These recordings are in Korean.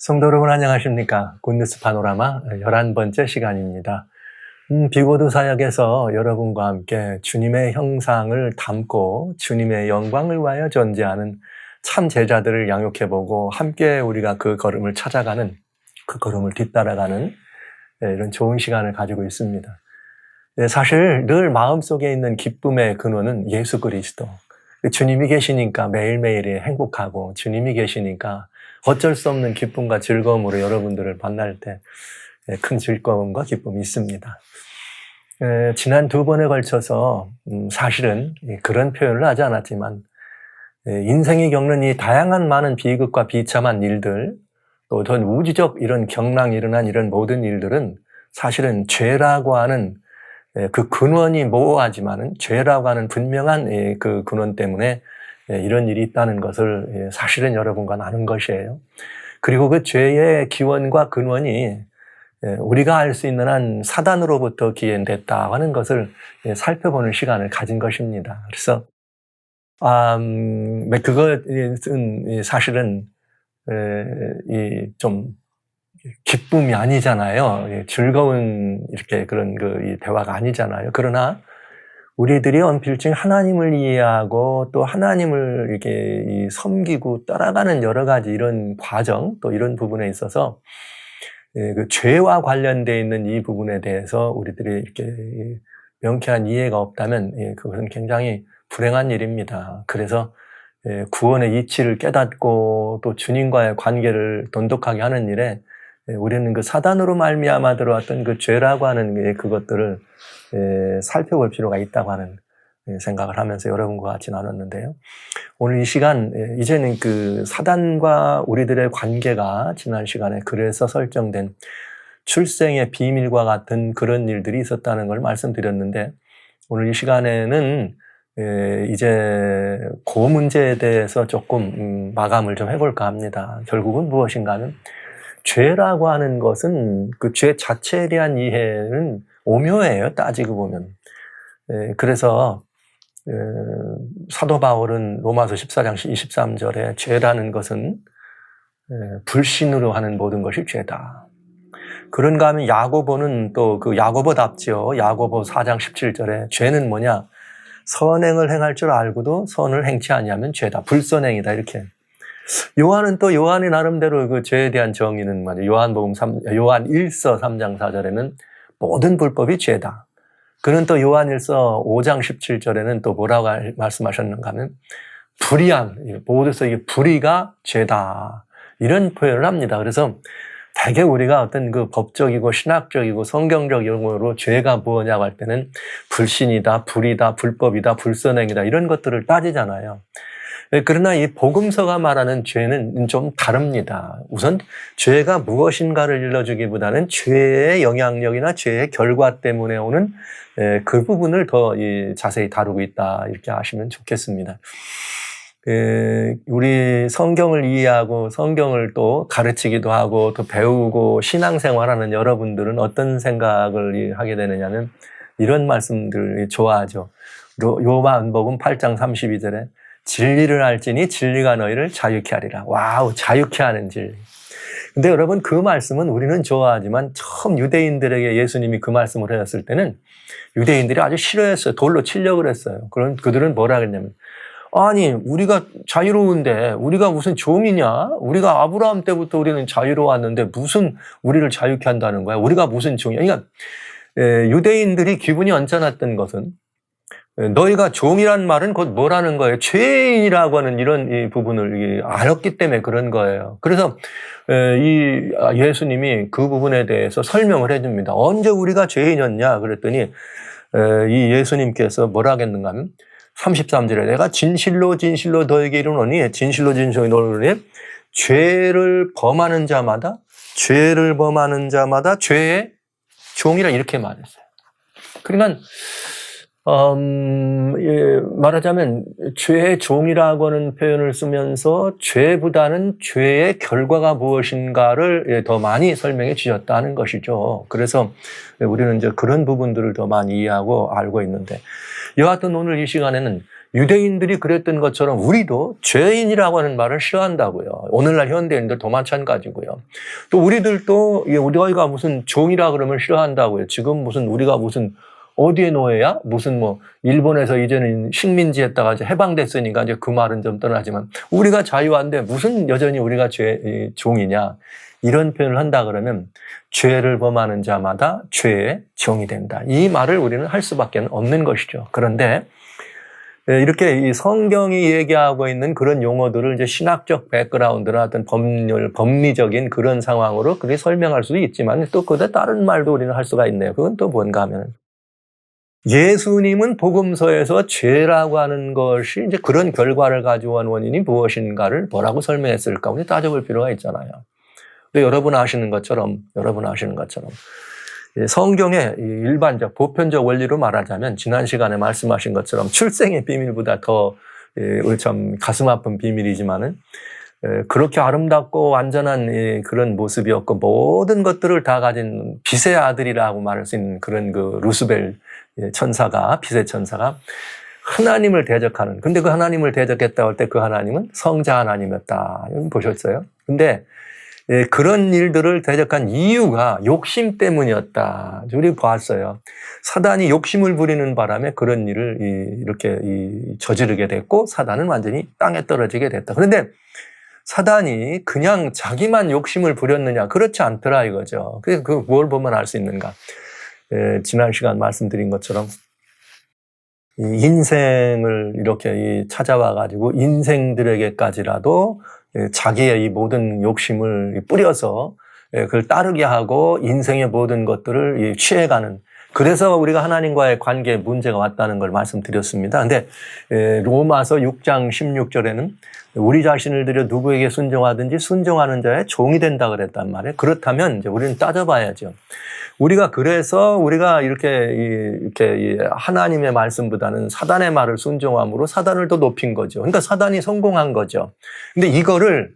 성도 여러분 안녕하십니까? 굿뉴스 파노라마 11번째 시간입니다. 비고도 사역에서 여러분과 함께 주님의 형상을 담고 주님의 영광을 위하여 존재하는 참 제자들을 양육해보고 함께 우리가 그 걸음을 찾아가는, 그 걸음을 뒤따라가는 이런 좋은 시간을 가지고 있습니다. 사실 늘 마음속에 있는 기쁨의 근원은 예수 그리스도. 주님이 계시니까 매일매일이 행복하고 주님이 계시니까 어쩔 수 없는 기쁨과 즐거움으로 여러분들을 만날 때 큰 즐거움과 기쁨이 있습니다. 지난 2번에 걸쳐서 사실은 그런 표현을 하지 않았지만 인생이 겪는 이 다양한 많은 비극과 비참한 일들, 또 전 우주적 이런 경랑이 일어난 이런 모든 일들은 사실은 죄라고 하는 그 근원이 모호하지만은 죄라고 하는 분명한 그 근원 때문에 이런 일이 있다는 것을 사실은 여러분과 나눈 것이에요. 그리고 그 죄의 기원과 근원이 우리가 알 수 있는 한 사단으로부터 기인됐다 하는 것을 살펴보는 시간을 가진 것입니다. 그래서 그것은 사실은 좀 기쁨이 아니잖아요. 즐거운 이렇게 그런 이 대화가 아니잖아요. 그러나 우리들이 언필중 하나님을 이해하고 또 하나님을 이렇게 섬기고 따라가는 여러 가지 이런 과정, 또 이런 부분에 있어서 그 죄와 관련되어 있는 이 부분에 대해서 우리들이 이렇게 명쾌한 이해가 없다면 그것은 굉장히 불행한 일입니다. 그래서 구원의 이치를 깨닫고 또 주님과의 관계를 돈독하게 하는 일에 우리는 그 사단으로 말미암아 들어왔던 그 죄라고 하는 그것들을 살펴볼 필요가 있다고 하는 생각을 하면서 여러분과 같이 나눴는데요. 오늘 이 시간, 이제는 그 사단과 우리들의 관계가 지난 시간에 그래서 설정된 출생의 비밀과 같은 그런 일들이 있었다는 걸 말씀드렸는데, 오늘 이 시간에는 이제 그 문제에 대해서 조금 마감을 좀 해볼까 합니다. 결국은 무엇인가 하면 죄라고 하는 것은 그 죄 자체에 대한 이해는 오묘해요. 따지고 보면. 그래서 사도 바울은 로마서 14장 23절에 죄라는 것은 불신으로 하는 모든 것이 죄다. 그런가 하면 야고보는 또 그 야고보답지요. 야고보 4장 17절에 죄는 뭐냐? 선행을 행할 줄 알고도 선을 행치 아니하면 죄다. 불선행이다. 이렇게. 요한은 또 요한이 나름대로 그 죄에 대한 정의는 뭐냐? 요한 1서 3장 4절에는 모든 불법이 죄다. 그는 또 요한일서 5장 17절에는 또 뭐라고 말씀하셨는가 하면 불의함, 모두서 이게 불의가 죄다. 이런 표현을 합니다. 그래서 대개 우리가 어떤 그 법적이고 신학적이고 성경적으로 죄가 뭐냐고 할 때는 불신이다, 불의다, 불법이다, 불선행이다 이런 것들을 따지잖아요. 그러나 이 복음서가 말하는 죄는 좀 다릅니다. 우선 죄가 무엇인가를 일러주기보다는 죄의 영향력이나 죄의 결과 때문에 오는 그 부분을 더 자세히 다루고 있다 이렇게 아시면 좋겠습니다. 우리 성경을 이해하고 성경을 또 가르치기도 하고 또 배우고 신앙생활하는 여러분들은 어떤 생각을 하게 되느냐면 이런 말씀들 좋아하죠. 요한복음 8장 32절에 진리를 알지니 진리가 너희를 자유케 하리라. 와우, 자유케 하는 진리. 근데 여러분 그 말씀은 우리는 좋아하지만 처음 유대인들에게 예수님이 그 말씀을 하셨을 때는 유대인들이 아주 싫어했어요. 돌로 치려고 그랬어요. 그럼 그들은 뭐라 그랬냐면 아니 우리가 자유로운데 우리가 무슨 종이냐? 우리가 아브라함 때부터 우리는 자유로웠는데 무슨 우리를 자유케 한다는 거야? 우리가 무슨 종이야? 그러니까 유대인들이 기분이 언짢았던 것은 너희가 종이란 말은 곧 뭐라는 거예요? 죄인이라고 하는 이런 이 부분을 알았기 때문에 그런 거예요. 그래서 이 예수님이 그 부분에 대해서 설명을 해줍니다. 언제 우리가 죄인이었냐? 그랬더니 이 예수님께서 뭐라 하겠는가 하면 33절에 내가 진실로 진실로 너에게 이르노니 진실로 진실로 너에게 죄를 범하는 자마다 죄의 종이라 이렇게 말했어요. 그러니까 말하자면 죄의 종이라고 하는 표현을 쓰면서 죄보다는 죄의 결과가 무엇인가를 더 많이 설명해 주셨다는 것이죠. 그래서 우리는 이제 그런 부분들을 더 많이 이해하고 알고 있는데 여하튼 오늘 이 시간에는 유대인들이 그랬던 것처럼 우리도 죄인이라고 하는 말을 싫어한다고요. 오늘날 현대인들도 마찬가지고요. 또 우리들도 우리가 무슨 종이라 그러면 싫어한다고요. 지금 무슨 우리가 무슨 어디에 노예야? 무슨 뭐 일본에서 이제는 식민지했다가 이제 해방됐으니까 이제 그 말은 좀 떠나지만 우리가 자유한데 무슨 여전히 우리가 종이냐? 이런 표현을 한다 그러면 죄를 범하는 자마다 죄의 종이 된다. 이 말을 우리는 할 수밖에 없는 것이죠. 그런데 이렇게 이 성경이 얘기하고 있는 그런 용어들을 이제 신학적 백그라운드나 어떤 법리적인 그런 상황으로 그렇게 설명할 수도 있지만 또 그때 다른 말도 우리는 할 수가 있네요. 그건 또 뭔가 하면 예수님은 복음서에서 죄라고 하는 것이 이제 그런 결과를 가져온 원인이 무엇인가를 뭐라고 설명했을까? 우리 따져볼 필요가 있잖아요. 근데 여러분 아시는 것처럼 성경의 일반적 보편적 원리로 말하자면 지난 시간에 말씀하신 것처럼 출생의 비밀보다 더 참 가슴 아픈 비밀이지만은 그렇게 아름답고 완전한 그런 모습이었고 모든 것들을 다 가진 빛의 아들이라고 말할 수 있는 그런 그 루스벨 천사가 빛의 천사가 하나님을 대적하는, 근데 그 하나님을 대적했다고 할 때 그 하나님은 성자 하나님이었다. 보셨어요? 근데 그런 일들을 대적한 이유가 욕심 때문이었다. 우리 보았어요. 사단이 욕심을 부리는 바람에 그런 일을 이렇게 저지르게 됐고 사단은 완전히 땅에 떨어지게 됐다. 그런데 사단이 그냥 자기만 욕심을 부렸느냐? 그렇지 않더라 이거죠. 그래서 그 뭘 보면 알 수 있는가? 지난 시간 말씀드린 것처럼 인생을 이렇게 찾아와 가지고 인생들에게까지라도 자기의 이 모든 욕심을 뿌려서 그걸 따르게 하고 인생의 모든 것들을 취해가는, 그래서 우리가 하나님과의 관계에 문제가 왔다는 걸 말씀드렸습니다. 근데 로마서 6장 16절에는 우리 자신을 들여 누구에게 순종하든지 순종하는 자의 종이 된다 그랬단 말이에요. 그렇다면 이제 우리는 따져봐야죠. 그래서 우리가 이렇게 하나님의 말씀보다는 사단의 말을 순종함으로 사단을 더 높인 거죠. 그러니까 사단이 성공한 거죠. 근데 이거를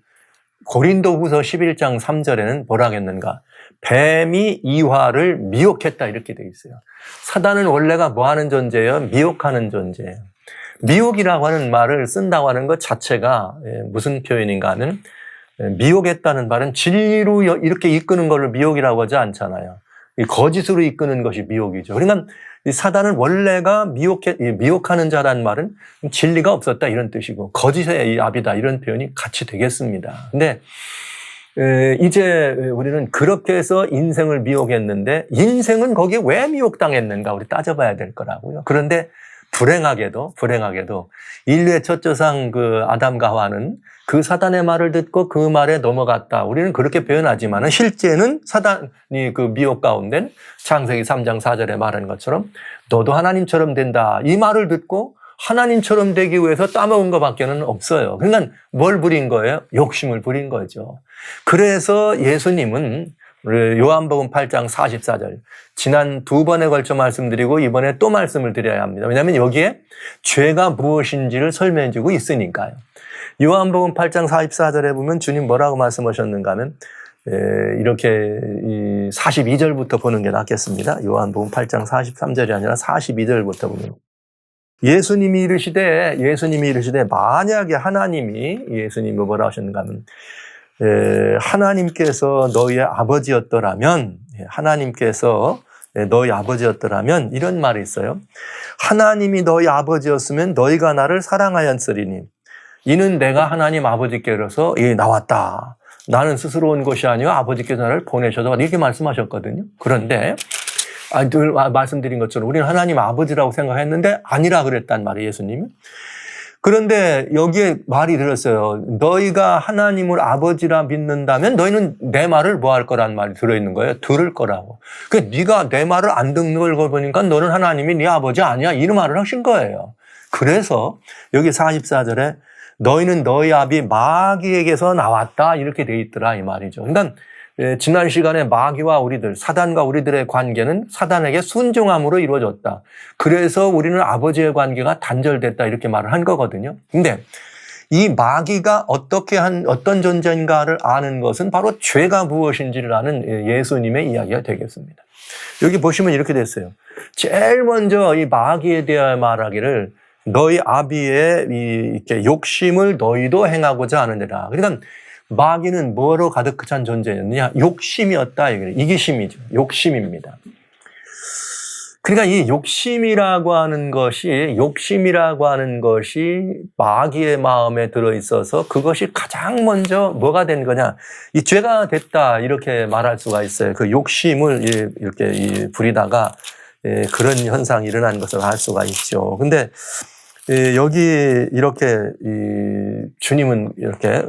고린도후서 11장 3절에는 뭐라고 했는가? 뱀이 이화를 미혹했다 이렇게 돼 있어요. 사단은 원래가 뭐 하는 존재예요? 미혹하는 존재예요. 미혹이라고 하는 말을 쓴다고 하는 것 자체가 무슨 표현인가 하면 미혹했다는 말은 진리로 이렇게 이끄는 걸 미혹이라고 하지 않잖아요. 거짓으로 이끄는 것이 미혹이죠. 그러니까 사단은 원래가 미혹하는 자란 말은 진리가 없었다 이런 뜻이고 거짓의 압이다 이런 표현이 같이 되겠습니다. 근데 이제 우리는 그렇게 해서 인생을 미혹했는데 인생은 거기에 왜 미혹당했는가 우리 따져봐야 될 거라고요. 그런데 불행하게도 인류의 첫 조상 그 아담과 하와는 그 사단의 말을 듣고 그 말에 넘어갔다. 우리는 그렇게 표현하지만 실제는 사단이 그 미혹 가운데 창세기 3장 4절에 말하는 것처럼 너도 하나님처럼 된다. 이 말을 듣고 하나님처럼 되기 위해서 따먹은 것밖에는 없어요. 그러니까 뭘 부린 거예요? 욕심을 부린 거죠. 그래서 예수님은 요한복음 8장 44절 지난 두 번에 걸쳐 말씀드리고 이번에 또 말씀을 드려야 합니다. 왜냐하면 여기에 죄가 무엇인지를 설명해 주고 있으니까요. 요한복음 8장 44절에 보면 주님 뭐라고 말씀하셨는가 하면 이렇게 42절부터 보는 게 낫겠습니다. 요한복음 8장 43절이 아니라 42절부터 보면 예수님이 이르시되 만약에 하나님이 예수님이 뭐라고 하셨는가 하면 하나님께서 너희의 아버지였더라면 이런 말이 있어요. 하나님이 너희 아버지였으면 너희가 나를 사랑하였으리니 이는 내가 하나님 아버지께로서 나왔다. 나는 스스로 온 것이 아니요 아버지께서 나를 보내셔서 이렇게 말씀하셨거든요. 그런데 늘 말씀드린 것처럼 우리는 하나님 아버지라고 생각했는데 아니라 그랬단 말이에요, 예수님이. 그런데 여기에 말이 들었어요. 너희가 하나님을 아버지라 믿는다면 너희는 내 말을 뭐 할 거란 말이 들어있는 거예요. 들을 거라고. 그러니까 네가 내 말을 안 듣는 걸 보니까 너는 하나님이 네 아버지 아니야. 이 말을 하신 거예요. 그래서 여기 44절에 너희는 너희 아비 마귀에게서 나왔다 이렇게 돼 있더라 이 말이죠. 그러니까 지난 시간에 마귀와 우리들, 사단과 우리들의 관계는 사단에게 순종함으로 이루어졌다. 그래서 우리는 아버지의 관계가 단절됐다 이렇게 말을 한 거거든요. 근데 이 마귀가 어떤 존재인가를 아는 것은 바로 죄가 무엇인지를 아는 예수님의 이야기가 되겠습니다. 여기 보시면 이렇게 됐어요. 제일 먼저 이 마귀에 대하여 말하기를 너희 아비의 이렇게 욕심을 너희도 행하고자 하느니라. 그러니까 마귀는 뭐로 가득 찬 존재였느냐? 욕심이었다. 이기심이죠. 욕심입니다. 그러니까 이 욕심이라고 하는 것이 마귀의 마음에 들어있어서 그것이 가장 먼저 뭐가 된 거냐. 이 죄가 됐다. 이렇게 말할 수가 있어요. 그 욕심을 이렇게 부리다가 그런 현상이 일어난 것을 알 수가 있죠. 근데 여기 이렇게 주님은 이렇게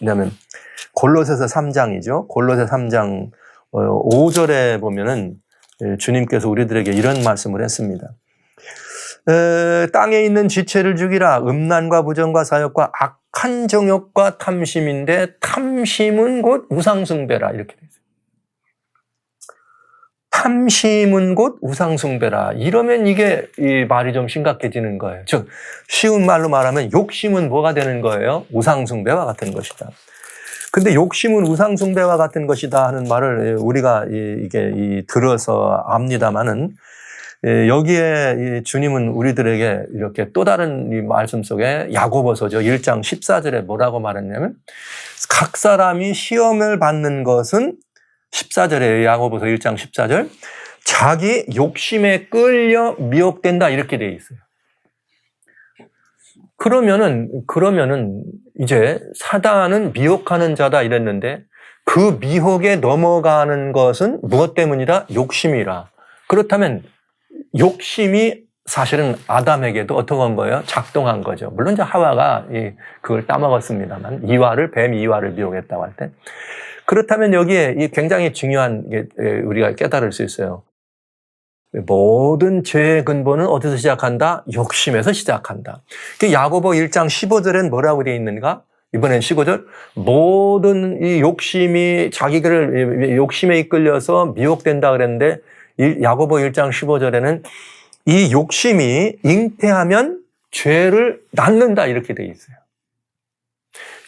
뭐냐면 골로새서 3장이죠. 골로새 3장 5절에 보면은 주님께서 우리들에게 이런 말씀을 했습니다. 땅에 있는 지체를 죽이라. 음란과 부정과 사욕과 악한 정욕과 탐심인데 탐심은 곧 우상숭배라. 이렇게 되어 있어요. 탐심은 곧 우상숭배라. 이러면 이게 이 말이 좀 심각해지는 거예요. 즉 쉬운 말로 말하면 욕심은 뭐가 되는 거예요? 우상숭배와 같은 것이다. 근데 욕심은 우상숭배와 같은 것이다 하는 말을 우리가 이게 들어서 압니다마는 여기에 주님은 우리들에게 이렇게 또 다른 이 말씀 속에 야고보서죠. 1장 14절에 뭐라고 말했냐면 각 사람이 시험을 받는 것은 14절에 야고보서 1장 14절 자기 욕심에 끌려 미혹된다 이렇게 돼 있어요. 그러면은 이제 사단은 미혹하는 자다 이랬는데 그 미혹에 넘어가는 것은 무엇 때문이다? 욕심이라. 그렇다면 욕심이 사실은 아담에게도 어떻게 한 거예요? 작동한 거죠. 물론 이제 하와가 그걸 따먹었습니다만 뱀 이와를 미혹했다고 할 때. 그렇다면 여기에 굉장히 중요한 게 우리가 깨달을 수 있어요. 모든 죄의 근본은 어디서 시작한다? 욕심에서 시작한다. 야고보 1장 15절엔 뭐라고 되어 있는가? 이번엔 15절. 모든 이 욕심이 자기를 욕심에 이끌려서 미혹된다 그랬는데 야고보 1장 15절에는 이 욕심이 잉태하면 죄를 낳는다 이렇게 되어 있어요.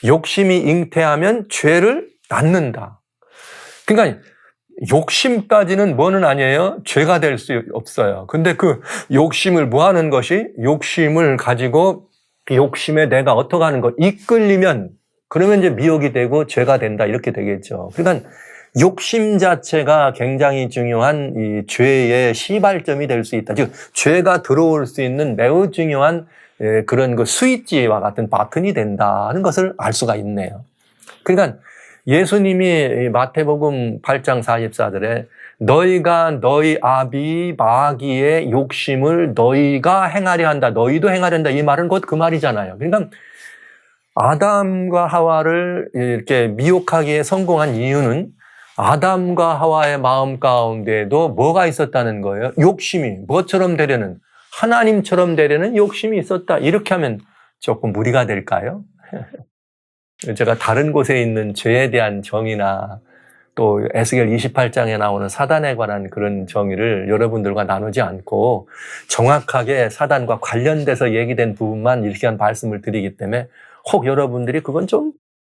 욕심이 잉태하면 죄를 낳는다. 그러니까 욕심까지는 뭐는 아니에요? 죄가 될 수 없어요. 근데 그 욕심을 뭐 하는 것이? 욕심을 가지고 욕심에 내가 어떻게 하는 것? 이끌리면 그러면 이제 미혹이 되고 죄가 된다 이렇게 되겠죠. 그러니까 욕심 자체가 굉장는 중요한 이 죄의 시발점이 될 수 있다. 즉 죄가 들어올 수 있는 매우 중요한 그런 그 스위치와 같은 버튼이 된다는 것을 알 수가 있네요. 그러니까 예수님이 마태복음 8장 44절에 너희가 너희 아비 마귀의 욕심을 너희가 행하려 한다. 너희도 행하려 한다. 이 말은 곧 그 말이잖아요. 그러니까 아담과 하와를 이렇게 미혹하기에 성공한 이유는 아담과 하와의 마음 가운데도 뭐가 있었다는 거예요? 욕심이 뭐처럼 되려는 하나님처럼 되려는 욕심이 있었다. 이렇게 하면 조금 무리가 될까요? 제가 다른 곳에 있는 죄에 대한 정의나 또 에스겔 28장에 나오는 사단에 관한 그런 정의를 여러분들과 나누지 않고 정확하게 사단과 관련돼서 얘기된 부분만 이렇게 한 말씀을 드리기 때문에 혹 여러분들이 그건 좀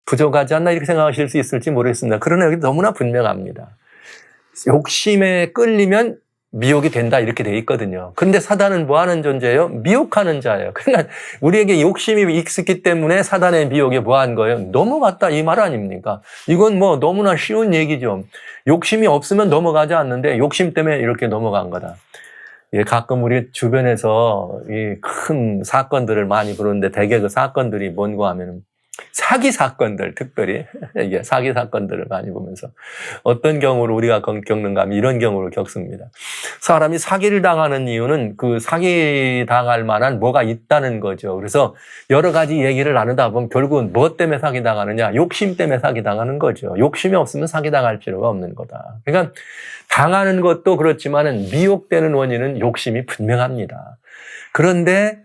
부족하지 않나 이렇게 생각하실 수 있을지 모르겠습니다. 그러나 여기 너무나 분명합니다. 욕심에 끌리면 미혹이 된다 이렇게 돼 있거든요. 그런데 사단은 뭐 하는 존재예요? 미혹하는 자예요. 그러니까 우리에게 욕심이 있었기 때문에 사단의 미혹에 뭐 한 거예요? 넘어갔다 이 말 아닙니까? 이건 뭐 너무나 쉬운 얘기죠. 욕심이 없으면 넘어가지 않는데 욕심 때문에 이렇게 넘어간 거다. 예, 가끔 우리 주변에서 이 큰 사건들을 많이 부르는데 대개 그 사건들이 뭔가 하면은 사기 사건들, 특별히 이게 사기 사건들을 많이 보면서 어떤 경우로 우리가 겪는가 하면 이런 경우를 겪습니다. 사람이 사기를 당하는 이유는 그 사기 당할 만한 뭐가 있다는 거죠. 그래서 여러 가지 얘기를 나누다 보면 결국은 뭐 때문에 사기 당하느냐? 욕심 때문에 사기 당하는 거죠. 욕심이 없으면 사기 당할 필요가 없는 거다. 그러니까 당하는 것도 그렇지만은 미혹되는 원인은 욕심이 분명합니다. 그런데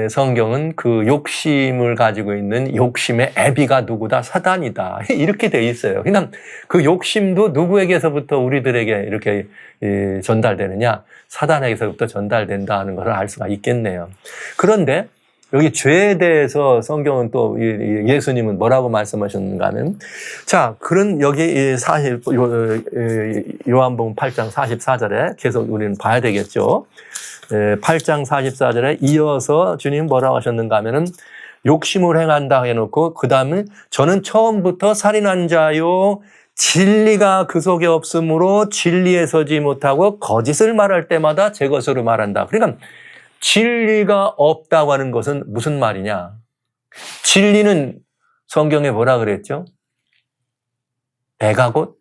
성경은 그 욕심을 가지고 있는 욕심의 애비가 누구다? 사단이다. 이렇게 돼 있어요. 그러니까 그 욕심도 누구에게서부터 우리들에게 이렇게 전달되느냐? 사단에게서부터 전달된다는 것을 알 수가 있겠네요. 그런데 여기 죄에 대해서 성경은 또 예수님은 뭐라고 말씀하셨는가 하면 자, 그런 여기 요한복음 8장 44절에 계속 우리는 봐야 되겠죠. 8장 44절에 이어서 주님 뭐라고 하셨는가 하면은 욕심을 행한다 해놓고 그 다음에 저는 처음부터 살인한 자요 진리가 그 속에 없으므로 진리에 서지 못하고 거짓을 말할 때마다 제 것으로 말한다. 그러니까 진리가 없다고 하는 것은 무슨 말이냐? 진리는 성경에 뭐라 그랬죠? 내가 곧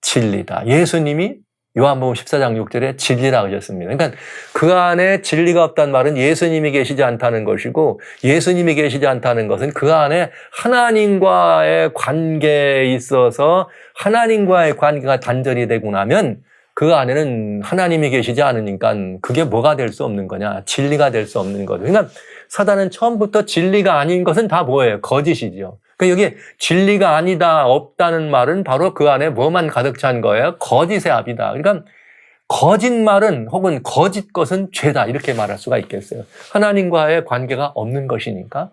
진리다. 예수님이 요한복음 14장 6절에 진리라고 하셨습니다. 그러니까 그 안에 진리가 없다는 말은 예수님이 계시지 않다는 것이고 예수님이 계시지 않다는 것은 그 안에 하나님과의 관계에 있어서 하나님과의 관계가 단절이 되고 나면 그 안에는 하나님이 계시지 않으니까 그게 뭐가 될 수 없는 거냐? 진리가 될 수 없는 거죠. 그러니까 사단은 처음부터 진리가 아닌 것은 다 뭐예요? 거짓이죠. 그러니까 여기 진리가 아니다, 없다는 말은 바로 그 안에 뭐만 가득 찬 거예요? 거짓의 합이다. 그러니까 거짓말은 혹은 거짓 것은 죄다 이렇게 말할 수가 있겠어요. 하나님과의 관계가 없는 것이니까.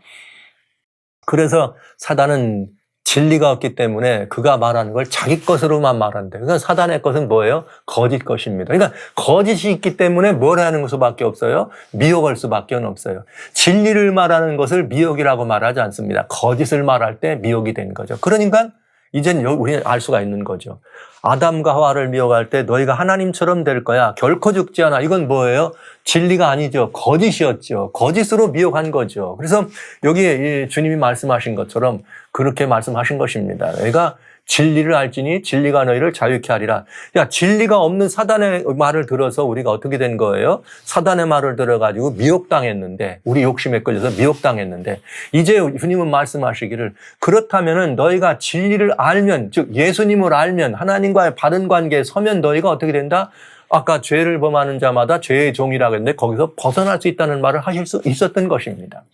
그래서 사단은 진리가 없기 때문에 그가 말하는 걸 자기 것으로만 말한대. 그러니까 사단의 것은 뭐예요? 거짓 것입니다. 그러니까 거짓이 있기 때문에 뭘 하는 수밖에 없어요? 미혹할 수밖에 없어요. 진리를 말하는 것을 미혹이라고 말하지 않습니다. 거짓을 말할 때 미혹이 된 거죠. 그러니까 이제는 우리는 알 수가 있는 거죠. 아담과 하와를 미혹할 때 너희가 하나님처럼 될 거야. 결코 죽지 않아. 이건 뭐예요? 진리가 아니죠. 거짓이었죠. 거짓으로 미혹한 거죠. 그래서 여기 주님이 말씀하신 것처럼 그렇게 말씀하신 것입니다. 너희가 진리를 알지니 진리가 너희를 자유케 하리라. 야, 진리가 없는 사단의 말을 들어서 우리가 어떻게 된 거예요? 사단의 말을 들어가지고 미혹당했는데, 우리 욕심에 끌려서 미혹당했는데, 이제 주님은 말씀하시기를 그렇다면은 너희가 진리를 알면, 즉 예수님을 알면 하나님과의 바른 관계에 서면 너희가 어떻게 된다? 아까 죄를 범하는 자마다 죄의 종이라고 했는데 거기서 벗어날 수 있다는 말을 하실 수 있었던 것입니다.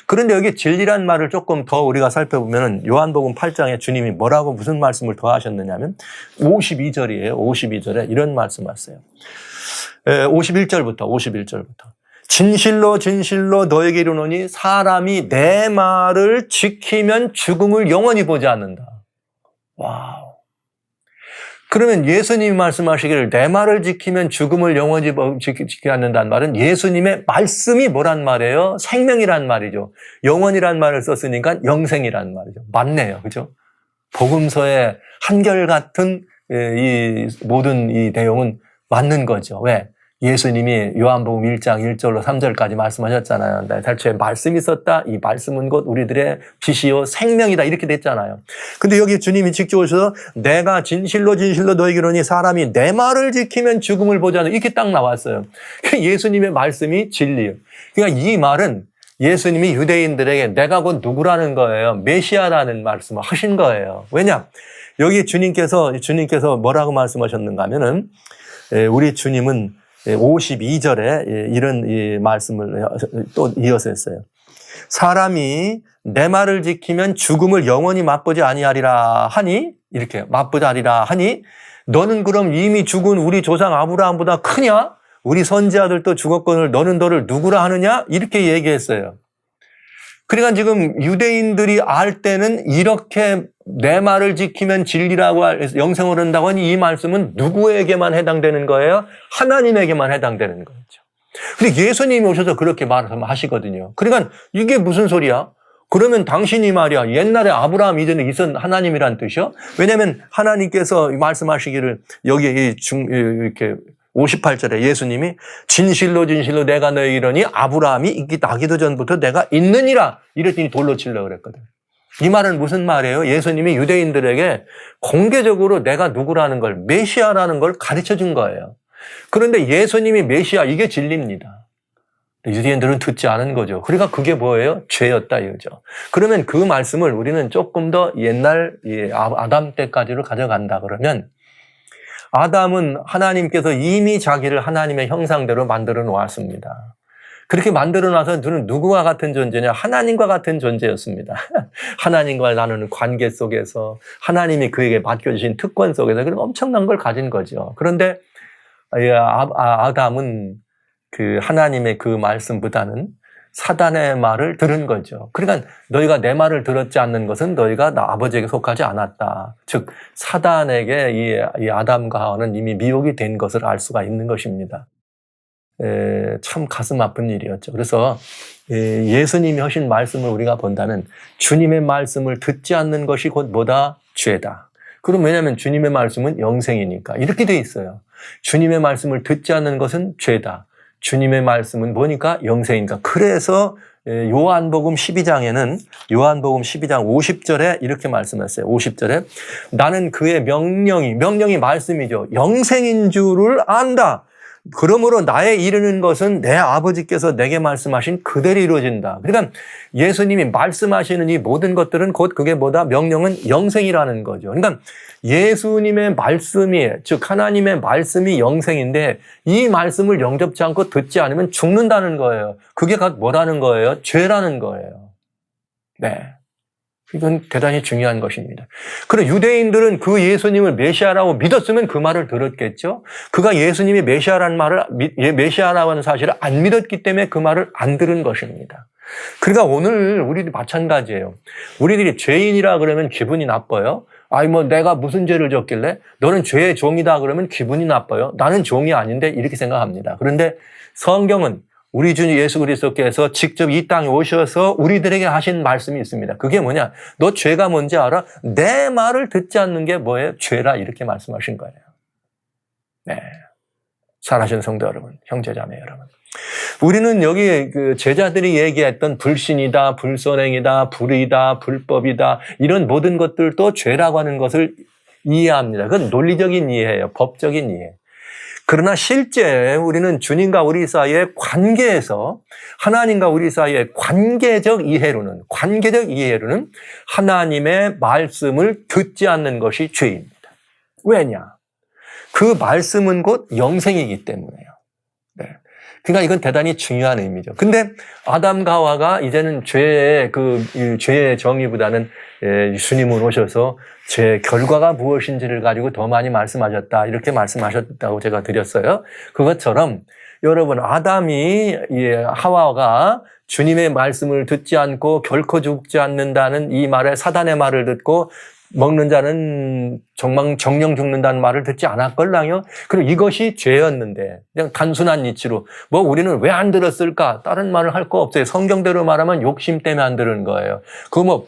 그런데 여기 진리란 말을 조금 더 우리가 살펴보면 요한복음 8장에 주님이 뭐라고 무슨 말씀을 더 하셨느냐면 52절이에요. 52절에 이런 말씀하세요. 51절부터. 진실로 진실로 너에게 이르노니 사람이 내 말을 지키면 죽음을 영원히 보지 않는다. 와우. 그러면 예수님이 말씀하시기를 내 말을 지키면 죽음을 영원히 지키지 않는다는 말은 예수님의 말씀이 뭐란 말이에요? 생명이란 말이죠. 영원이란 말을 썼으니까 영생이란 말이죠. 맞네요. 그죠? 복음서의 한결같은 이 모든 이 내용은 맞는 거죠. 왜? 예수님이 요한복음 1장 1절로 3절까지 말씀하셨잖아요. 내 살초에 말씀이 있었다. 이 말씀은 곧 우리들의 빛이요 생명이다. 이렇게 됐잖아요. 근데 여기 주님이 직접 오셔서 내가 진실로 진실로 너에게 이르노니 사람이 내 말을 지키면 죽음을 보지 않는다. 이렇게 딱 나왔어요. 예수님의 말씀이 진리예요. 그러니까 이 말은 예수님이 유대인들에게 내가 곧 누구라는 거예요. 메시아라는 말씀을 하신 거예요. 왜냐? 여기 주님께서 뭐라고 말씀하셨는가 하면은 우리 주님은 52절에 이런 이 말씀을 또 이어서 했어요. 사람이 내 말을 지키면 죽음을 영원히 맛보지 아니하리라 하니, 이렇게 맛보지 아니라 하니, 너는 그럼 이미 죽은 우리 조상 아브라함보다 크냐? 우리 선지자들도 죽었거늘 너는 너를 누구라 하느냐? 이렇게 얘기했어요. 그러니까 지금 유대인들이 알 때는 이렇게 내 말을 지키면 진리라고 영생을 얻는다고 하니 이 말씀은 누구에게만 해당되는 거예요? 하나님에게만 해당되는 거죠. 근데 예수님이 오셔서 그렇게 말하시거든요. 그러니까 이게 무슨 소리야? 그러면 당신이 말이야 옛날에 아브라함 이전에 있었던 하나님이란 뜻이요? 왜냐하면 하나님께서 말씀하시기를 여기 이렇게 58절에 예수님이 진실로 진실로 내가 너에게 이르노니 아브라함이 나기도 전부터 내가 있느니라 이랬더니 돌로 치려고 그랬거든. 이 말은 무슨 말이에요? 예수님이 유대인들에게 공개적으로 내가 누구라는 걸, 메시아라는 걸 가르쳐 준 거예요. 그런데 예수님이 메시아, 이게 진리입니다. 유대인들은 듣지 않은 거죠. 그러니까 그게 뭐예요? 죄였다 이거죠. 그러면 그 말씀을 우리는 조금 더 옛날 아담 때까지로 가져간다 그러면 아담은 하나님께서 이미 자기를 하나님의 형상대로 만들어 놓았습니다. 그렇게 만들어 놔서 너는 누구와 같은 존재냐? 하나님과 같은 존재였습니다. 하나님과 나누는 관계 속에서 하나님이 그에게 맡겨주신 특권 속에서 그런 엄청난 걸 가진 거죠. 그런데 아담은 그 하나님의 그 말씀보다는 사단의 말을 들은 거죠. 그러니까 너희가 내 말을 들었지 않는 것은 너희가 나 아버지에게 속하지 않았다. 즉 사단에게 이 아담과 하와는 이미 미혹이 된 것을 알 수가 있는 것입니다. 참 가슴 아픈 일이었죠. 그래서 예수님이 하신 말씀을 우리가 본다면 주님의 말씀을 듣지 않는 것이 곧 뭐다? 죄다. 그럼 왜냐하면 주님의 말씀은 영생이니까. 이렇게 돼 있어요. 주님의 말씀을 듣지 않는 것은 죄다. 주님의 말씀은 뭐니까? 영생이니까. 그래서 요한복음 12장에는 요한복음 12장 50절에 이렇게 말씀했어요. 50절에 나는 그의 명령이 말씀이죠. 영생인 줄을 안다. 그러므로 나의 이르는 것은 내 아버지께서 내게 말씀하신 그대로 이루어진다. 그러니까 예수님이 말씀하시는 이 모든 것들은 곧 그게 뭐다? 명령은 영생이라는 거죠. 그러니까 예수님의 말씀이, 즉 하나님의 말씀이 영생인데 이 말씀을 영접지 않고 듣지 않으면 죽는다는 거예요. 그게 각 뭐라는 거예요? 죄라는 거예요. 네. 이건 대단히 중요한 것입니다. 그리고 유대인들은 그 예수님을 메시아라고 믿었으면 그 말을 들었겠죠. 그가 예수님이 메시아라고 하는 사실을 안 믿었기 때문에 그 말을 안 들은 것입니다. 그러니까 오늘 우리도 마찬가지예요. 우리들이 죄인이라 그러면 기분이 나빠요. 내가 무슨 죄를 졌길래 너는 죄의 종이다 그러면 기분이 나빠요. 나는 종이 아닌데 이렇게 생각합니다. 그런데 성경은 우리 주 예수 그리스도께서 직접 이 땅에 오셔서 우리들에게 하신 말씀이 있습니다. 그게 뭐냐? 너 죄가 뭔지 알아? 내 말을 듣지 않는 게 뭐예요? 죄라 이렇게 말씀하신 거예요. 네, 사랑하시는 성도 여러분, 형제자매 여러분. 우리는 여기 그 제자들이 얘기했던 불신이다, 불선행이다, 불의다, 불법이다 이런 모든 것들도 죄라고 하는 것을 이해합니다. 그건 논리적인 이해예요. 법적인 이해. 그러나 실제 우리는 주님과 우리 사이의 관계에서 하나님과 우리 사이의 관계적 이해로는 하나님의 말씀을 듣지 않는 것이 죄입니다. 왜냐? 그 말씀은 곧 영생이기 때문에요. 네. 그러니까 이건 대단히 중요한 의미죠. 근데 아담과 하와가 이제는 죄의 정의보다는 주님은 오셔서 죄의 결과가 무엇인지를 가지고 더 많이 말씀하셨다. 이렇게 말씀하셨다고 제가 드렸어요. 그것처럼 여러분 하와가 주님의 말씀을 듣지 않고 결코 죽지 않는다는 이 말에 사단의 말을 듣고 먹는 자는 정령 죽는다는 말을 듣지 않았걸랑요. 그리고 이것이 죄였는데 그냥 단순한 이치로 우리는 왜 안 들었을까? 다른 말을 할 거 없어요. 성경대로 말하면 욕심 때문에 안 들은 거예요.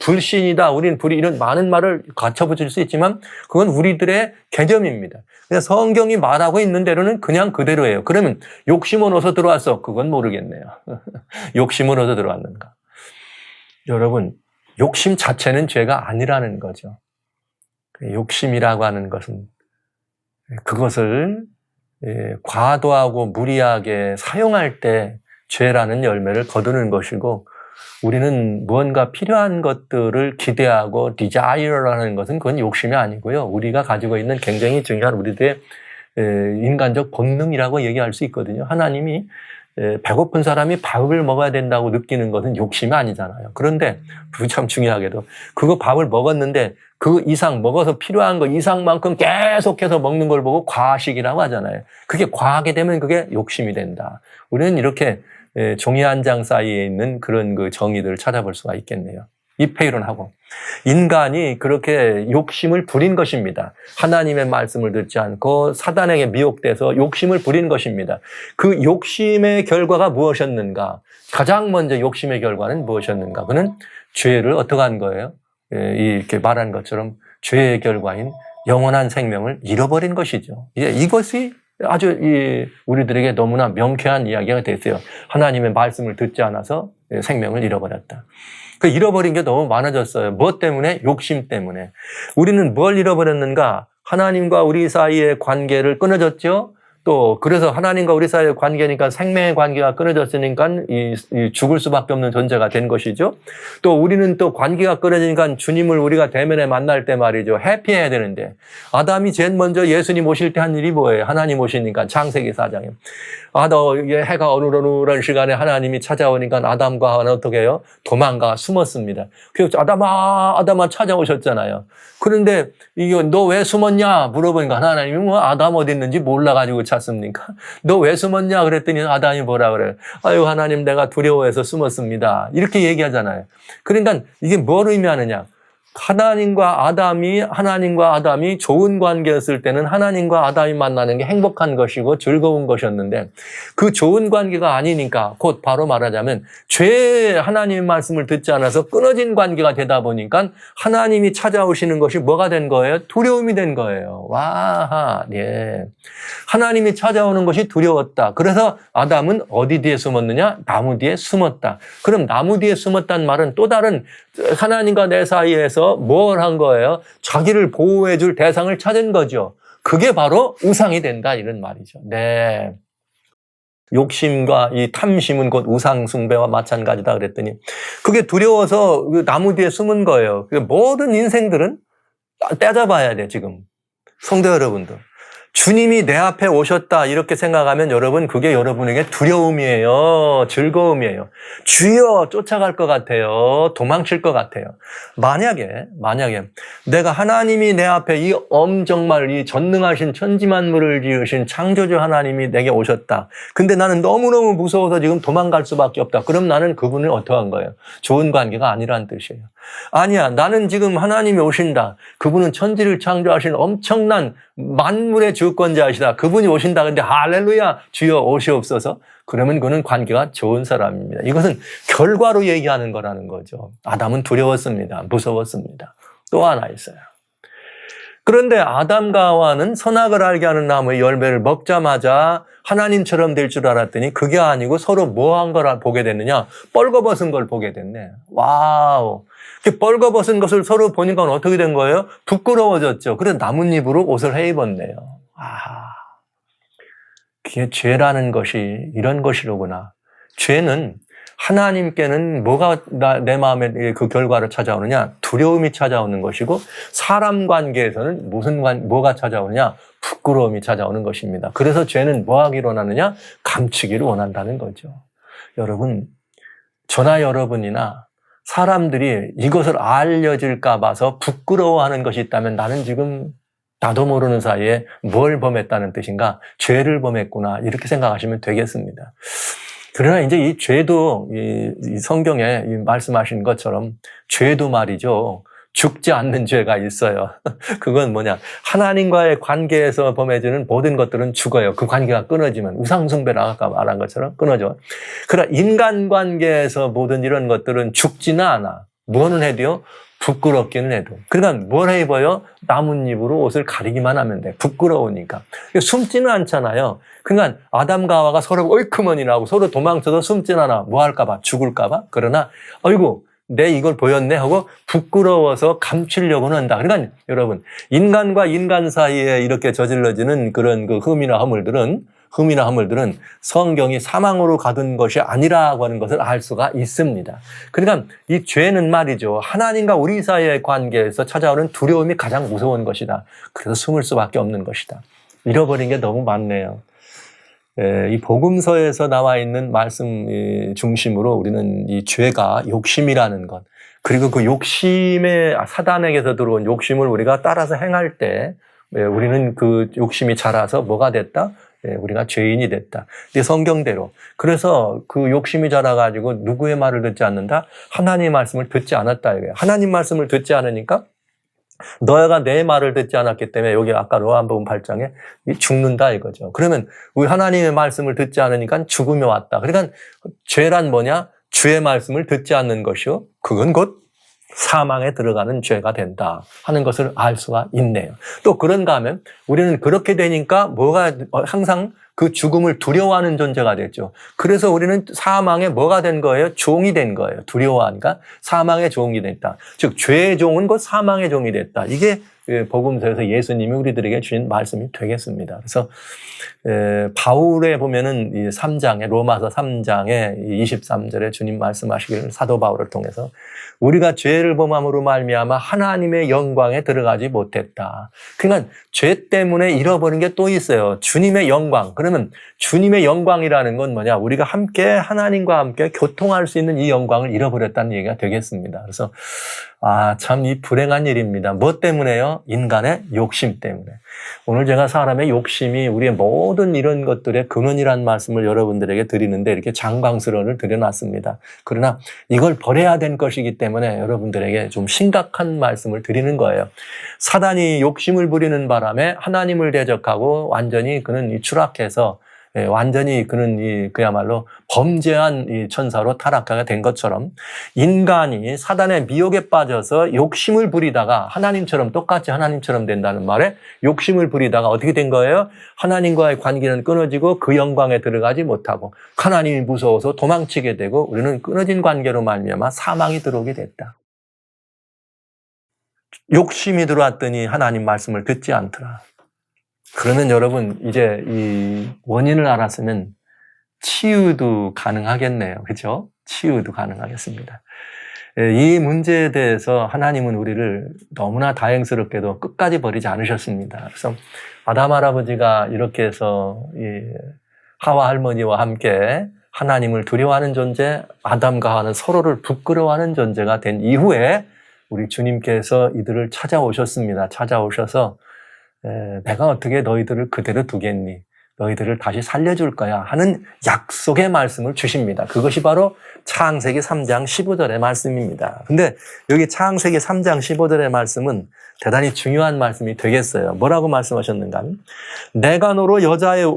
불신이다, 우린 불의 이런 많은 말을 갖춰붙일 수 있지만 그건 우리들의 개념입니다. 그냥 성경이 말하고 있는 대로는 그냥 그대로예요. 그러면 욕심은 어디서 들어왔어? 그건 모르겠네요. 욕심은 어디서 들어왔는가? 여러분, 욕심 자체는 죄가 아니라는 거죠. 욕심이라고 하는 것은 그것을 과도하고 무리하게 사용할 때 죄라는 열매를 거두는 것이고 우리는 무언가 필요한 것들을 기대하고 desire라는 것은 그건 욕심이 아니고요. 우리가 가지고 있는 굉장히 중요한 우리들의 인간적 본능이라고 얘기할 수 있거든요. 하나님이 배고픈 사람이 밥을 먹어야 된다고 느끼는 것은 욕심이 아니잖아요. 그런데 참 중요하게도 그거 밥을 먹었는데 그 이상 먹어서 필요한 거 이상만큼 계속해서 먹는 걸 보고 과식이라고 하잖아요. 그게 과하게 되면 그게 욕심이 된다. 우리는 이렇게 종이 한 장 사이에 있는 그런 그 정의들을 찾아볼 수가 있겠네요. 입회이론하고 인간이 그렇게 욕심을 부린 것입니다. 하나님의 말씀을 듣지 않고 사단에게 미혹돼서 욕심을 부린 것입니다. 그 욕심의 결과가 무엇이었는가? 가장 먼저 욕심의 결과는 무엇이었는가? 그는 죄를 어떻게 한 거예요? 이렇게 말한 것처럼 죄의 결과인 영원한 생명을 잃어버린 것이죠. 이것이 아주 우리들에게 너무나 명쾌한 이야기가 됐어요. 하나님의 말씀을 듣지 않아서 생명을 잃어버렸다. 그 잃어버린 게 너무 많아졌어요. 무엇 때문에? 욕심 때문에. 우리는 뭘 잃어버렸는가? 하나님과 우리 사이의 관계를 끊어졌죠. 또 그래서 하나님과 우리 사이의 관계니까 생명의 관계가 끊어졌으니까 이 죽을 수밖에 없는 존재가 된 것이죠. 또 우리는 또 관계가 끊어지니까 주님을 우리가 대면에 만날 때 말이죠. 해피해야 되는데 아담이 제일 먼저 예수님 오실 때 한 일이 뭐예요? 하나님 오시니까 창세기 4장에 해가 어느러한 시간에 하나님이 찾아오니까 아담과 하와는 어떻게 해요? 도망가 숨었습니다. 그래서 아담아 찾아오셨잖아요. 그런데 이거 너 왜 숨었냐 물어보니까 하나님이 아담 어디 있는지 몰라가지고 찾습니까? 너 왜 숨었냐 그랬더니 아담이 뭐라 그래요? 아유 하나님 내가 두려워해서 숨었습니다. 이렇게 얘기하잖아요. 그러니까 이게 뭘 의미하느냐? 하나님과 아담이 좋은 관계였을 때는 하나님과 아담이 만나는 게 행복한 것이고 즐거운 것이었는데 그 좋은 관계가 아니니까 곧 바로 말하자면 하나님의 말씀을 듣지 않아서 끊어진 관계가 되다 보니까 하나님이 찾아오시는 것이 뭐가 된 거예요? 두려움이 된 거예요. 와, 예. 하나님이 찾아오는 것이 두려웠다. 그래서 아담은 어디 뒤에 숨었느냐? 나무 뒤에 숨었다. 그럼 나무 뒤에 숨었다는 말은 또 다른 하나님과 내 사이에서 뭘 한 거예요? 자기를 보호해 줄 대상을 찾은 거죠. 그게 바로 우상이 된다 이런 말이죠. 네. 욕심과 이 탐심은 곧 우상 숭배와 마찬가지다 그랬더니 그게 두려워서 그 나무 뒤에 숨은 거예요. 모든 인생들은 따져봐야 돼 지금. 성도 여러분들. 주님이 내 앞에 오셨다 이렇게 생각하면 여러분 그게 여러분에게 두려움이에요. 즐거움이에요. 주여 쫓아갈 것 같아요. 도망칠 것 같아요. 만약에 내가 하나님이 내 앞에 정말 이 전능하신 천지만물을 지으신 창조주 하나님이 내게 오셨다. 근데 나는 너무너무 무서워서 지금 도망갈 수밖에 없다. 그럼 나는 그분을 어떻게 한 거예요? 좋은 관계가 아니라는 뜻이에요. 아니야. 나는 지금 하나님이 오신다. 그분은 천지를 창조하신 엄청난 만물의 주권자이시다. 그분이 오신다. 근데 할렐루야 주여 오시옵소서. 그러면 그는 관계가 좋은 사람입니다. 이것은 결과로 얘기하는 거라는 거죠. 아담은 두려웠습니다. 무서웠습니다. 또 하나 있어요. 그런데 아담과 하와는 선악을 알게 하는 나무의 열매를 먹자마자 하나님처럼 될 줄 알았더니 그게 아니고 서로 뭐 한 걸 보게 됐느냐? 뻘거벗은 걸 보게 됐네. 와우. 뻘거벗은 것을 서로 보니까 어떻게 된 거예요? 부끄러워졌죠. 그래서 나뭇잎으로 옷을 해 입었네요. 그게 죄라는 것이 이런 것이로구나. 죄는 하나님께는 뭐가 내 마음에 그 결과를 찾아오느냐? 두려움이 찾아오는 것이고 사람 관계에서는 뭐가 찾아오느냐? 부끄러움이 찾아오는 것입니다. 그래서 죄는 뭐 하기를 원하느냐? 감추기를 원한다는 거죠. 여러분, 저나 여러분이나 사람들이 이것을 알려질까 봐서 부끄러워하는 것이 있다면 나는 지금 나도 모르는 사이에 뭘 범했다는 뜻인가? 죄를 범했구나. 이렇게 생각하시면 되겠습니다. 그러나 이제 이 죄도 이 성경에 말씀하신 것처럼 죄도 말이죠. 죽지 않는 죄가 있어요. 그건 뭐냐? 하나님과의 관계에서 범해지는 모든 것들은 죽어요. 그 관계가 끊어지면 우상숭배를 아까 말한 것처럼 끊어져. 그러나 인간관계에서 모든 이런 것들은 죽지는 않아. 뭐는 해도요? 부끄럽기는 해도. 그러니까 뭘 해 입어요? 나뭇잎으로 옷을 가리기만 하면 돼. 부끄러우니까. 숨지는 않잖아요. 그러니까 아담과 하와가 서로 어이크머니라고 서로 도망쳐서 숨지는 않아. 뭐 할까 봐? 죽을까 봐? 그러나 어이구 내 이걸 보였네 하고 부끄러워서 감추려고는 한다. 그러니까 여러분 인간과 인간 사이에 이렇게 저질러지는 그런 그 흠이나 허물들은 성경이 사망으로 가둔 것이 아니라고 하는 것을 알 수가 있습니다. 그러니까 이 죄는 말이죠. 하나님과 우리 사이의 관계에서 찾아오는 두려움이 가장 무서운 것이다. 그래서 숨을 수밖에 없는 것이다. 잃어버린 게 너무 많네요. 이 복음서에서 나와 있는 말씀 중심으로 우리는 이 죄가 욕심이라는 것, 그리고 그 욕심에 사단에게서 들어온 욕심을 우리가 따라서 행할 때 우리는 그 욕심이 자라서 뭐가 됐다? 우리가 죄인이 됐다. 이게 성경대로. 그래서 그 욕심이 자라가지고 누구의 말을 듣지 않는다? 하나님의 말씀을 듣지 않았다. 이거예요. 하나님 말씀을 듣지 않으니까 너희가 내 말을 듣지 않았기 때문에 여기 아까 로마복음 8장에 죽는다 이거죠. 그러면 우리 하나님의 말씀을 듣지 않으니까 죽음이 왔다. 그러니까 죄란 뭐냐? 주의 말씀을 듣지 않는 것이요. 그건 곧 사망에 들어가는 죄가 된다 하는 것을 알 수가 있네요. 또 그런가 하면 우리는 그렇게 되니까 뭐가 항상 그 죽음을 두려워하는 존재가 됐죠. 그래서 우리는 사망에 뭐가 된 거예요? 종이 된 거예요. 두려워하니까 사망의 종이 됐다. 즉 죄의 종은 곧 사망의 종이 됐다. 이게 복음서에서 예수님이 우리들에게 주신 말씀이 되겠습니다. 그래서 바울에 보면은 이 3장에 로마서 3장에 23절에 주님 말씀하시기를 사도 바울을 통해서 우리가 죄를 범함으로 말미암아 하나님의 영광에 들어가지 못했다. 그러니까 죄 때문에 잃어버린 게 또 있어요. 주님의 영광. 그러면 주님의 영광이라는 건 뭐냐? 우리가 함께 하나님과 함께 교통할 수 있는 이 영광을 잃어버렸다는 얘기가 되겠습니다. 그래서 참 이 불행한 일입니다. 뭐 때문에요? 인간의 욕심 때문에. 오늘 제가 사람의 욕심이 우리의 모든 이런 것들의 근원이라는 말씀을 여러분들에게 드리는데 이렇게 장광스러운을 드려놨습니다. 그러나 이걸 버려야 될 것이기 때문에 여러분들에게 좀 심각한 말씀을 드리는 거예요. 사단이 욕심을 부리는 바람에 하나님을 대적하고 완전히 그는 추락해서 완전히 그는 그야말로 범죄한 이 천사로 타락하게 된 것처럼 인간이 사단의 미혹에 빠져서 욕심을 부리다가 하나님처럼 똑같이 하나님처럼 된다는 말에 욕심을 부리다가 어떻게 된 거예요? 하나님과의 관계는 끊어지고 그 영광에 들어가지 못하고 하나님이 무서워서 도망치게 되고 우리는 끊어진 관계로 말미암아 사망이 들어오게 됐다. 욕심이 들어왔더니 하나님 말씀을 듣지 않더라. 그러면 여러분 이제 이 원인을 알았으면 치유도 가능하겠네요. 그렇죠? 치유도 가능하겠습니다. 이 문제에 대해서 하나님은 우리를 너무나 다행스럽게도 끝까지 버리지 않으셨습니다. 그래서 아담 할아버지가 이렇게 해서 하와 할머니와 함께 하나님을 두려워하는 존재, 아담과 하와는 서로를 부끄러워하는 존재가 된 이후에 우리 주님께서 이들을 찾아오셨습니다. 찾아오셔서 내가 어떻게 너희들을 그대로 두겠니? 너희들을 다시 살려줄 거야 하는 약속의 말씀을 주십니다. 그것이 바로 창세기 3장 15절의 말씀입니다. 근데 여기 창세기 3장 15절의 말씀은 대단히 중요한 말씀이 되겠어요. 뭐라고 말씀하셨는가? 내가 너로 여자와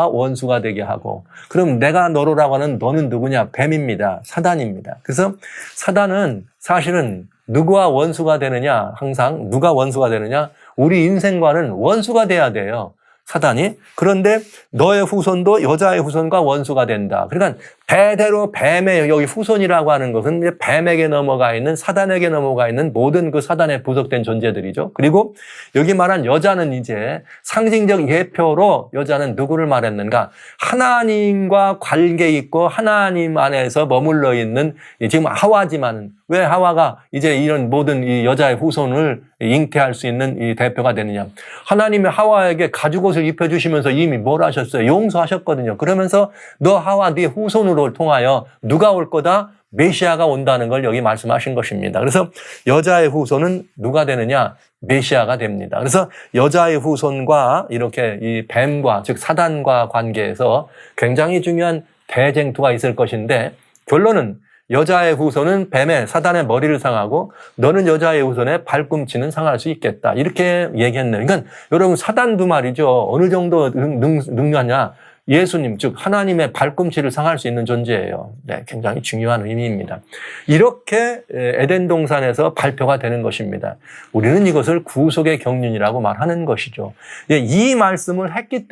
원수가 되게 하고, 그럼 내가 너로라고 하는 너는 누구냐? 뱀입니다. 사단입니다. 그래서 사단은 사실은 누구와 원수가 되느냐? 항상 누가 원수가 되느냐? 우리 인생과는 원수가 돼야 돼요. 사단이. 그런데 너의 후손도 여자의 후손과 원수가 된다. 그러니까 대대로 뱀의 여기 후손이라고 하는 것은 뱀에게 넘어가 있는 사단에게 넘어가 있는 모든 그 사단에 부속된 존재들이죠. 그리고 여기 말한 여자는 이제 상징적 예표로 여자는 누구를 말했는가? 하나님과 관계 있고 하나님 안에서 머물러 있는 지금 하와지만 왜 하와가 이제 이런 모든 이 여자의 후손을 잉태할 수 있는 이 대표가 되느냐? 하나님이 하와에게 가죽옷을 입혀주시면서 이미 뭘 하셨어요? 용서하셨거든요. 그러면서 너 하와 네 후손으로 통하여 누가 올 거다? 메시아가 온다는 걸 여기 말씀하신 것입니다. 그래서 여자의 후손은 누가 되느냐? 메시아가 됩니다. 그래서 여자의 후손과 이렇게 이 뱀과 즉 사단과 관계에서 굉장히 중요한 대쟁투가 있을 것인데 결론은 여자의 후손은 뱀의 사단의 머리를 상하고 너는 여자의 후손의 발꿈치는 상할 수 있겠다. 이렇게 얘기했네요. 그러니까 여러분 사단도 말이죠. 어느 정도 능력하냐. 예수님, 즉 하나님의 발꿈치를 상할 수 있는 존재예요. 네, 굉장히 중요한 의미입니다. 이렇게 에덴 동산에서 발표가 되는 것입니다. 우리는 이것을 구속의 경륜이라고 말하는 것이죠. 이 말씀을 했기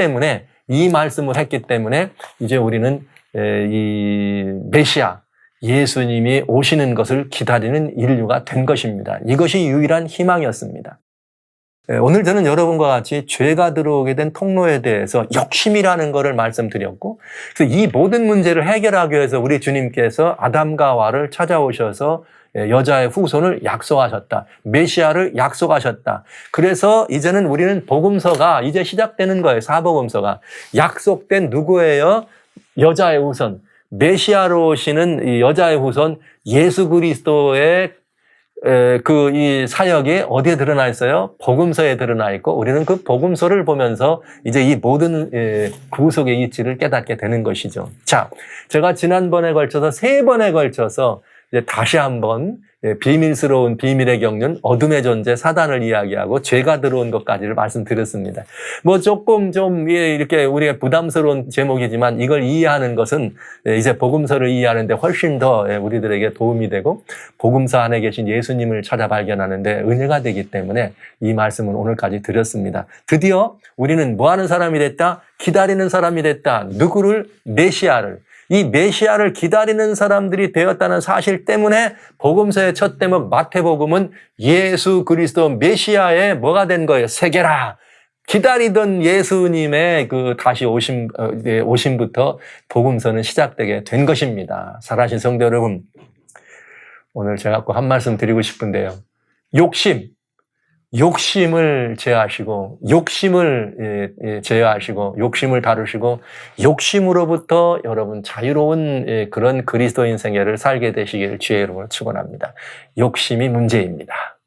때문에 이제 우리는 이 메시아 예수님이 오시는 것을 기다리는 인류가 된 것입니다. 이것이 유일한 희망이었습니다. 오늘 저는 여러분과 같이 죄가 들어오게 된 통로에 대해서 욕심이라는 것을 말씀드렸고, 그래서 이 모든 문제를 해결하기 위해서 우리 주님께서 아담과 하와를 찾아오셔서 여자의 후손을 약속하셨다. 메시아를 약속하셨다. 그래서 이제는 우리는 복음서가 이제 시작되는 거예요. 사복음서가. 약속된 누구예요? 여자의 후손. 메시아로 오시는 이 여자의 후손 예수 그리스도의 이 사역이 어디에 드러나 있어요? 복음서에 드러나 있고 우리는 그 복음서를 보면서 이제 이 모든 구속의 이치를 깨닫게 되는 것이죠. 자, 제가 지난번에 걸쳐서 3번에 걸쳐서 이제 다시 한번 비밀스러운 비밀의 경륜, 어둠의 존재, 사단을 이야기하고 죄가 들어온 것까지를 말씀드렸습니다. 뭐 조금 좀 이렇게 우리가 부담스러운 제목이지만 이걸 이해하는 것은 이제 복음서를 이해하는데 훨씬 더 우리들에게 도움이 되고 복음서 안에 계신 예수님을 찾아 발견하는데 은혜가 되기 때문에 이 말씀은 오늘까지 드렸습니다. 드디어 우리는 뭐 하는 사람이 됐다? 기다리는 사람이 됐다. 누구를? 메시아를. 이 메시아를 기다리는 사람들이 되었다는 사실 때문에 복음서의 첫 대목 마태복음은 예수 그리스도 메시아의 뭐가 된 거예요? 세계라. 기다리던 예수님의 그 다시 오심부터 복음서는 시작되게 된 것입니다. 사랑하신 성도 여러분, 오늘 제가 꼭 한 말씀 드리고 싶은데요. 욕심, 욕심을 제하시고 욕심을 제하시고 욕심을 다루시고 욕심으로부터 여러분 자유로운 그런 그리스도인 생애를 살게 되시기를 주의 이름으로 축원합니다. 욕심이 문제입니다.